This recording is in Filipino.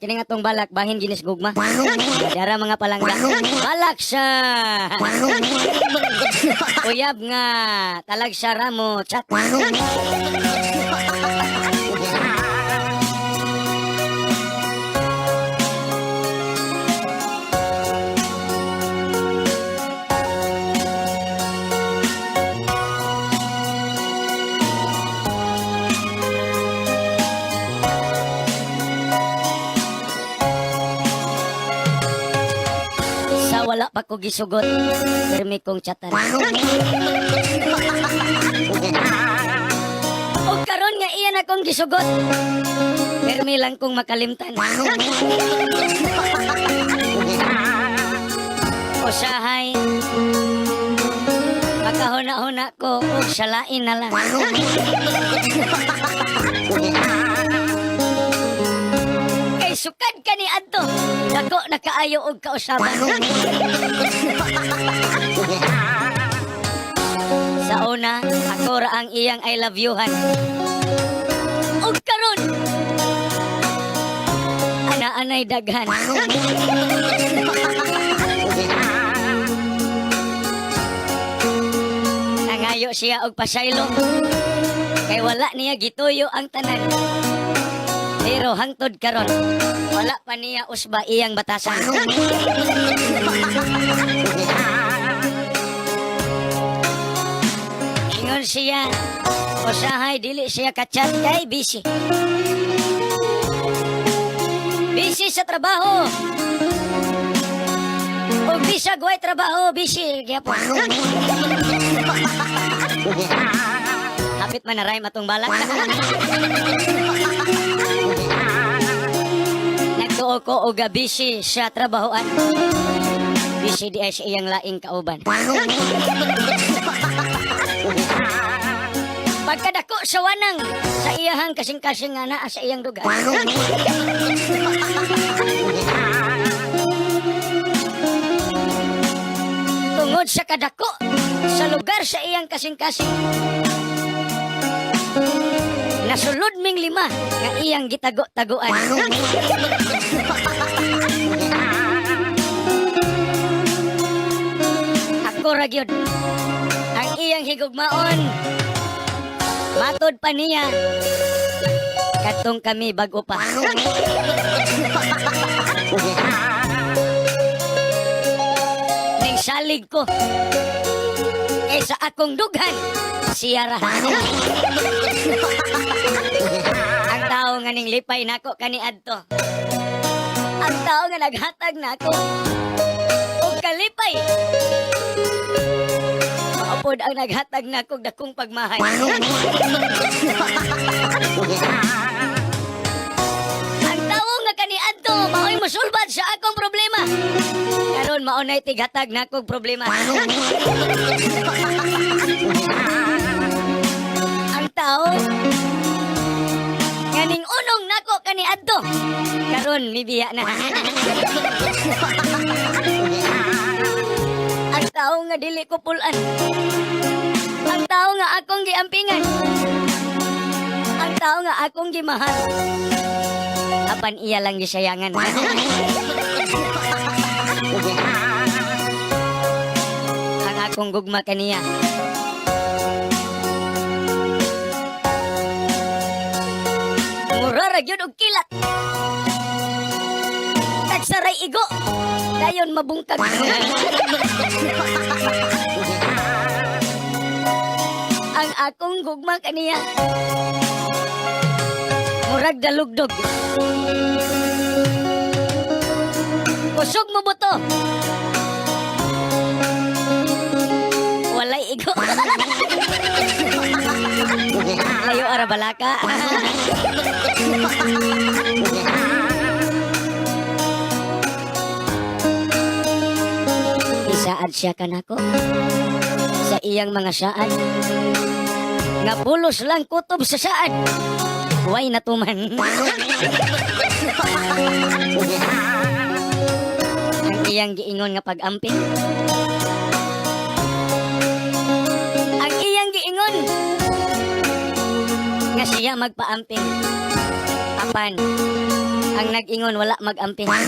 Kini nga tong balak bahin ginis gugma. Dara mga palangga. Balak siya. Uyab nga talag siya ramo chat. Wala pa ko gisugot. Permi kong chatan. O karon nga iyan akong gisugot. Permi lang kong makalimtan. Usahay. Makahuna-huna ko o salain na lang. Kay sukad ka ni Adto. Dako nakaayo og kausaban. Sa una, ako ra ang iyang I love you-han. Og karon, ana-anay daghan. Nangayo siya og pasaylo. Kay wala niya gituyo ang tanan. Pero hangtod karon, wala pa niya usba iyang batasan. Ingon siya, usahay dili siya kachat kay busy. Busy sa trabaho. O bisag way trabaho, busy. Gyapon. Hapit man na ray matong balak. Nagtuo ko o busy sa trabahoan. Busy di ay sa iyang laing kauban. Pagkadako sa wanang sa iyahang kasing-kasing nga naa sa iyang duga. Tungod sa kadako sa lugar sa iyang kasing-kasing. Nasulod ming 5 nga iyang gitago-taguan. Ako ra gyud ang iyang higugmaon. Matod pa niya. Katong kami bago pa. Ning salig ko. Kaysa akong dughan. Siya rahan. Ang tao nga ning lipay nako kani adto. Ang tao nga naghatag nako. Og kalipay. Maapod ang naghatag nako dakong pagmahay. Ang tao nga kani adto mao'y mosulbad sa akong problema. Karon maunay tighatag nako problema. Tao kaning unong nako kani adto karon mibiya na. Ang tao nga dili ko pulan, ang tao nga akong giampingan, ang tao nga akong gimahal, apan iya lang gisayangan. Ang akong gugma kaniya murara gyud og kilat. Tagsaray igo. Dayon mabungkag. Ang akong gugma kaniya murag dalugdog. Kusog mo buto. Walay igo. Layo ara balaka. Isaad siya kanako sa iyang mga saad. Nga pulos lang kutob sa saad. Huway natuman. Ang iyang giingon nga pag-amping. Ang iyang giingon nga siya magpaamping. Apan Ang nag-ingon wala mag-ampingan.